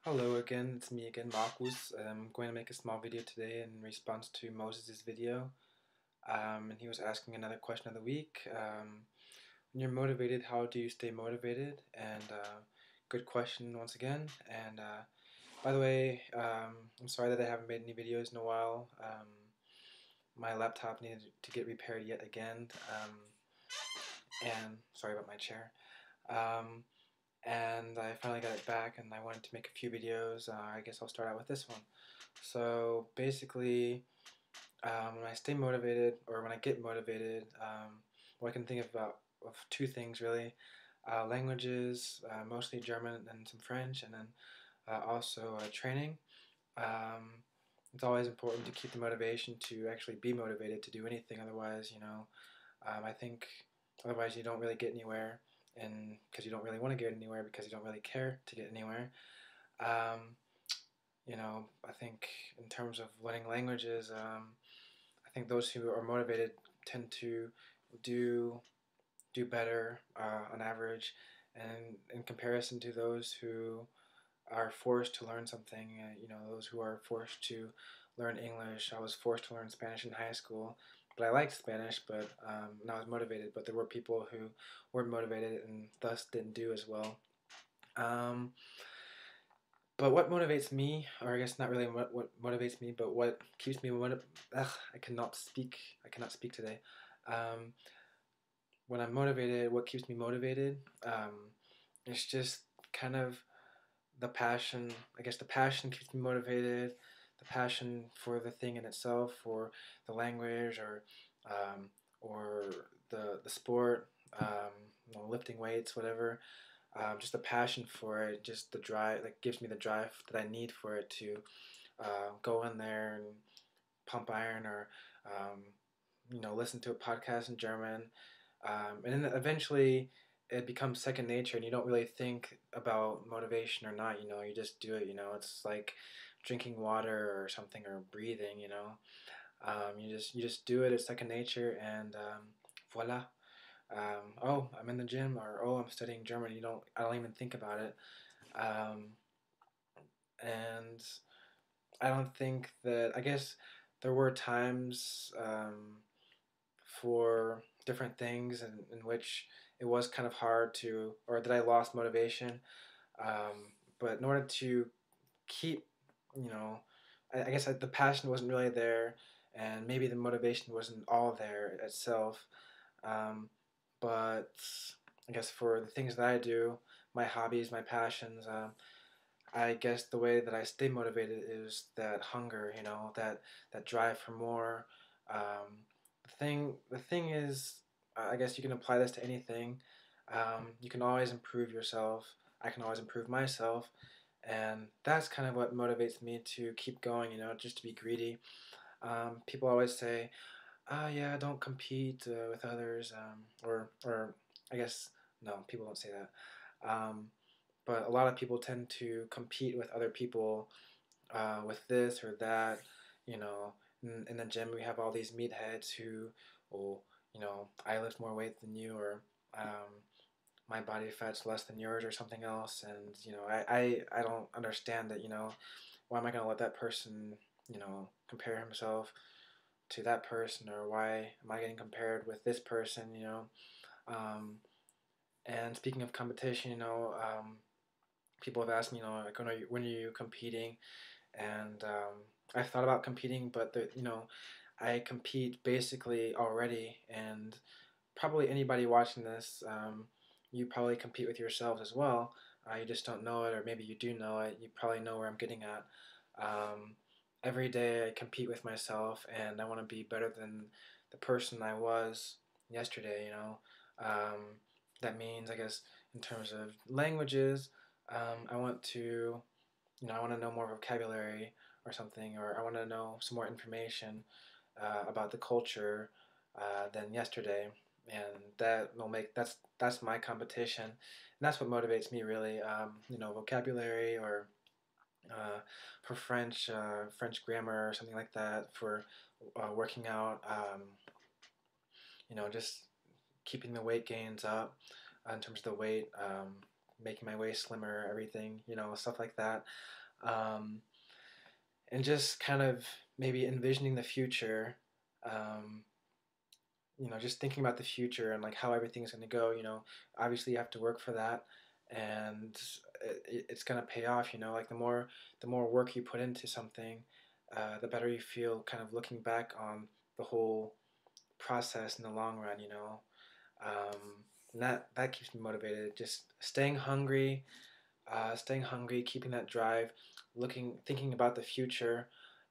Hello again, it's me again, Marcus. I'm going to make a small video today in response to Moses' video. And he was asking another question of the week. When you're motivated, how do you stay motivated? And good question once again. And by the way, I'm sorry that I haven't made any videos in a while. My laptop needed to get repaired yet again. And sorry about my chair. Um, and I finally got it back and I wanted to make a few videos. I guess I'll start out with this one. So basically, when I stay motivated or when I get motivated, well, I can think of two things really. Languages, mostly German and some French, and then also training. Um, it's always important to keep the motivation to actually be motivated to do anything. Otherwise, I think otherwise you don't really get anywhere, and because you don't really want to get anywhere because you don't really care to get anywhere. Um, I think in terms of learning languages, I think those who are motivated tend to do do better on average, and in comparison to those who are forced to learn something. Those who are forced to learn English. I was forced to learn Spanish in high school, but I liked Spanish, but and I was motivated. But there were people who weren't motivated and thus didn't do as well. Um, but what motivates me, or I guess not really what motivates me, but what keeps me I cannot speak. I cannot speak today. Um, when I'm motivated, what keeps me motivated? It's just kind of the passion. I guess the passion keeps me motivated. The passion for the thing in itself, for the language, um, or the sport, lifting weights, whatever. Just the passion for it, just the drive, like gives me the drive that I need for it to go in there and pump iron or listen to a podcast in German, and then eventually it becomes second nature, and you don't really think about motivation or not. You just do it. It's like drinking water or something or breathing. You just do it. It's second nature, and voila. Oh, I'm in the gym, or oh, I'm studying German. I don't even think about it. Um, and I don't think that. I guess there were times for different things in which it was kind of hard to, or that I lost motivation. But in order to keep, you know, I guess the passion wasn't really there, and maybe the motivation wasn't all there itself. Um, but I guess for the things that I do, my hobbies, my passions, I guess the way that I stay motivated is that hunger, that drive for more. The thing is, I guess you can apply this to anything. You can always improve yourself. I can always improve myself, and that's kind of what motivates me to keep going. Just to be greedy. People always say, "Ah, yeah, don't compete with others," or I guess no, people don't say that. But a lot of people tend to compete with other people with this or that. You know, in the gym we have all these meatheads who, oh, I lift more weight than you, or my body fat's less than yours, or something else. And I don't understand that. Why am I gonna let that person compare himself to that person, or why am I getting compared with this person? Um, and speaking of competition, people have asked me, like, when are you competing? And I've thought about competing, but I compete basically already, and probably anybody watching this, you probably compete with yourselves as well. You just don't know it, or maybe you do know it. You probably know where I'm getting at. Um, every day I compete with myself, and I want to be better than the person I was yesterday. That means, I guess, in terms of languages, I want to I want to know more vocabulary or something, or I want to know some more information about the culture than yesterday, and that's my competition, and that's what motivates me really. Vocabulary, or for French grammar or something like that, for working out. Just keeping the weight gains up in terms of the weight. making my waist slimmer, everything, stuff like that. Um, and just kind of maybe envisioning the future, um, just thinking about the future and like how everything's going to go. Obviously you have to work for that, and it's going to pay off. Like the more work you put into something, the better you feel kind of looking back on the whole process in the long run. And that keeps me motivated. Just staying hungry, keeping that drive, thinking about the future,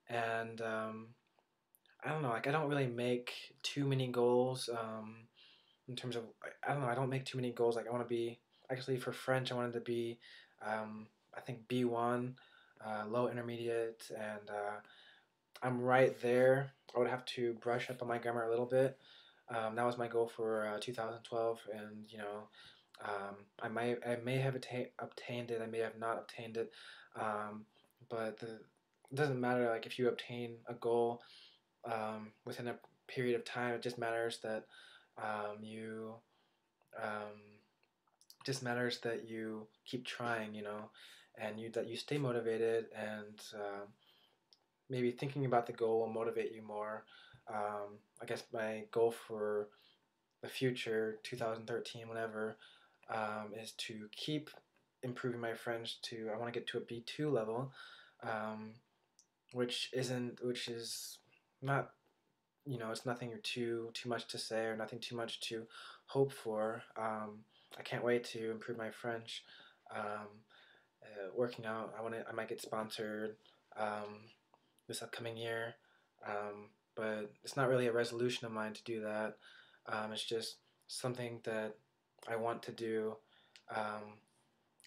and I don't know. Like I don't really make too many goals in terms of I don't know. I don't make too many goals. Like I want to be actually for French. I wanted to be I think B1, low intermediate, and I'm right there. I would have to brush up on my grammar a little bit. That was my goal for 2012, and I may have obtained it. I may have not obtained it, but it doesn't matter. Like if you obtain a goal within a period of time, it just matters that you um, keep trying, and that you stay motivated, and maybe thinking about the goal will motivate you more. I guess my goal for the future, 2013, whenever, is to keep improving my French to. I want to get to a B2 level, um, which is not, it's nothing too much to say or nothing too much to hope for. I can't wait to improve my French. Um, Working out, I might get sponsored this upcoming year, but it's not really a resolution of mine to do that. It's just something that I want to do. Um,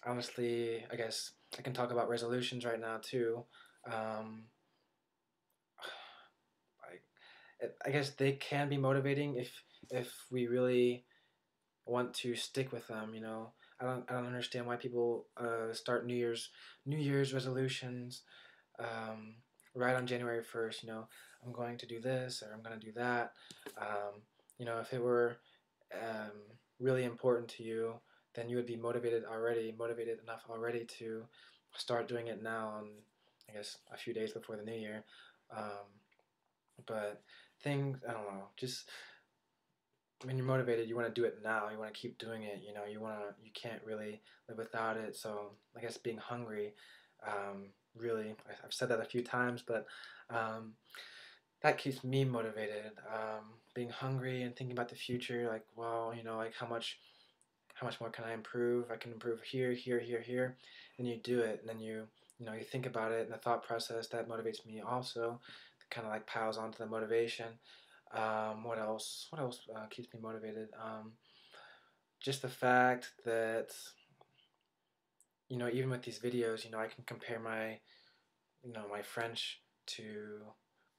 Honestly, I guess I can talk about resolutions right now too. Um, I guess they can be motivating if we really want to stick with them. I don't understand why people start New Year's resolutions um, right on January 1st. I'm going to do this or I'm going to do that. If it were um, really important to you, then you would be motivated enough already to start doing it now. And I guess a few days before the new year. Um, but I don't know, just when you're motivated, you want to do it now. You want to keep doing it. You can't really live without it. So I guess being hungry, really, I've said that a few times, but um, that keeps me motivated. Being hungry and thinking about the future, like, well, like how much more can I improve? I can improve here, here, here, here, and you do it, and then you think about it, and the thought process that motivates me also, kind of like piles onto the motivation. What else? What else keeps me motivated? Just the fact that even with these videos, I can compare my French to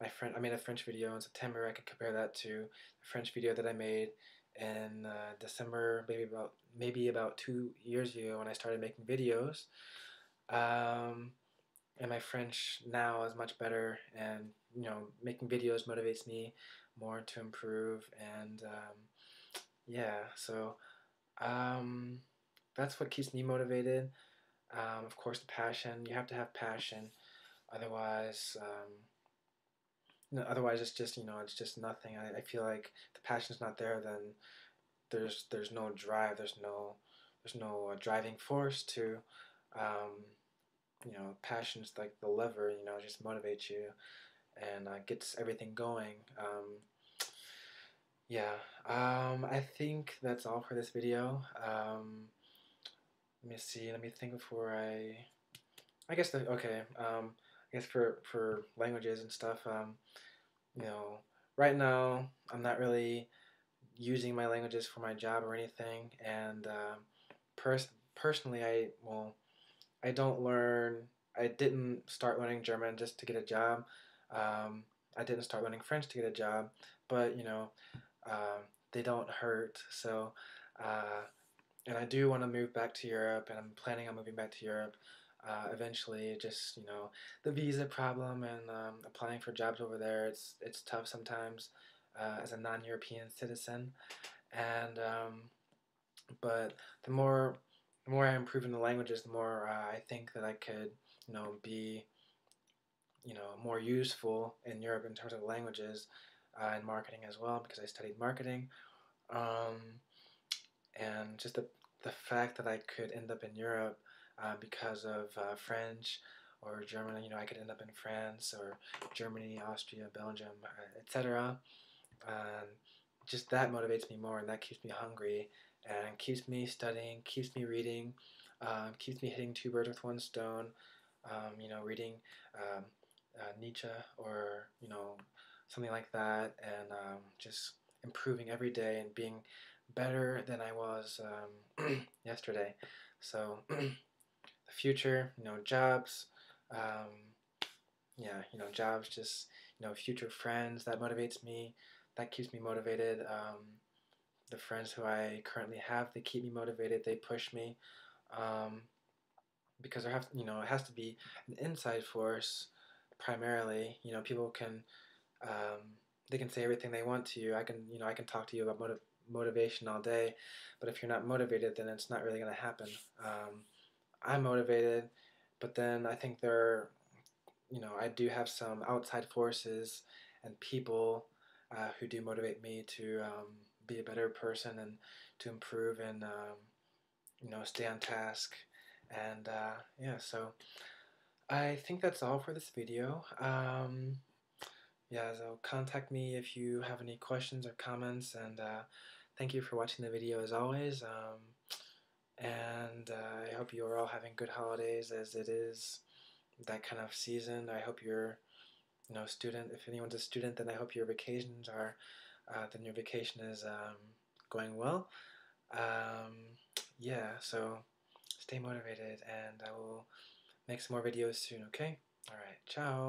my friend. I made a French video in September. I could compare that to the French video that I made in December, maybe about 2 years ago when I started making videos. Um, and my French now is much better, and making videos motivates me more to improve, and yeah, so um, that's what keeps me motivated. Of course, the passion. You have to have passion, otherwise, otherwise it's just nothing. I feel like the passion's not there, then there's no drive. There's no driving force to. Um, Passion's like the lever. Just motivates you and gets everything going. Yeah, I think that's all for this video. Let me see. Let me think before I guess okay. I guess for languages and stuff. You know, right now I'm not really using my languages for my job or anything, and personally, I don't learn. I didn't start learning German just to get a job. I didn't start learning French to get a job, but uh, they don't hurt. So, uh, and I do want to move back to Europe, and I'm planning on moving back to Europe eventually. Just the visa problem and applying for jobs over there. It's tough sometimes as a non-European citizen, and but the more the more I improve in the languages, the more I think that I could, be, more useful in Europe in terms of languages and marketing as well, because I studied marketing. Um, and just the fact that I could end up in Europe because of French or German, I could end up in France or Germany, Austria, Belgium, etc. And just that motivates me more, and that keeps me hungry and keeps me studying, keeps me reading, keeps me hitting two birds with one stone. Reading um, Nietzsche or something like that, and just improving every day and being better than I was yesterday. So the future, jobs, um, yeah, jobs, just future friends. That motivates me. That keeps me motivated. The friends who I currently have, they keep me motivated. They push me. Um, because it has to be an inside force primarily. People can they can say everything they want to you. I can talk to you about motivation all day, but if you're not motivated, then it's not really going to happen. I'm motivated, but then I think I do have some outside forces and people who do motivate me to be a better person and to improve and stay on task. And yeah, so I think that's all for this video. Yeah, so contact me if you have any questions or comments, and thank you for watching the video as always. And I hope you are all having good holidays, as it is that kind of season. I hope you're, student. If anyone's a student, then I hope your vacations are, then your vacation is going well. Yeah, so stay motivated, and I will make some more videos soon. Okay. All right. Ciao.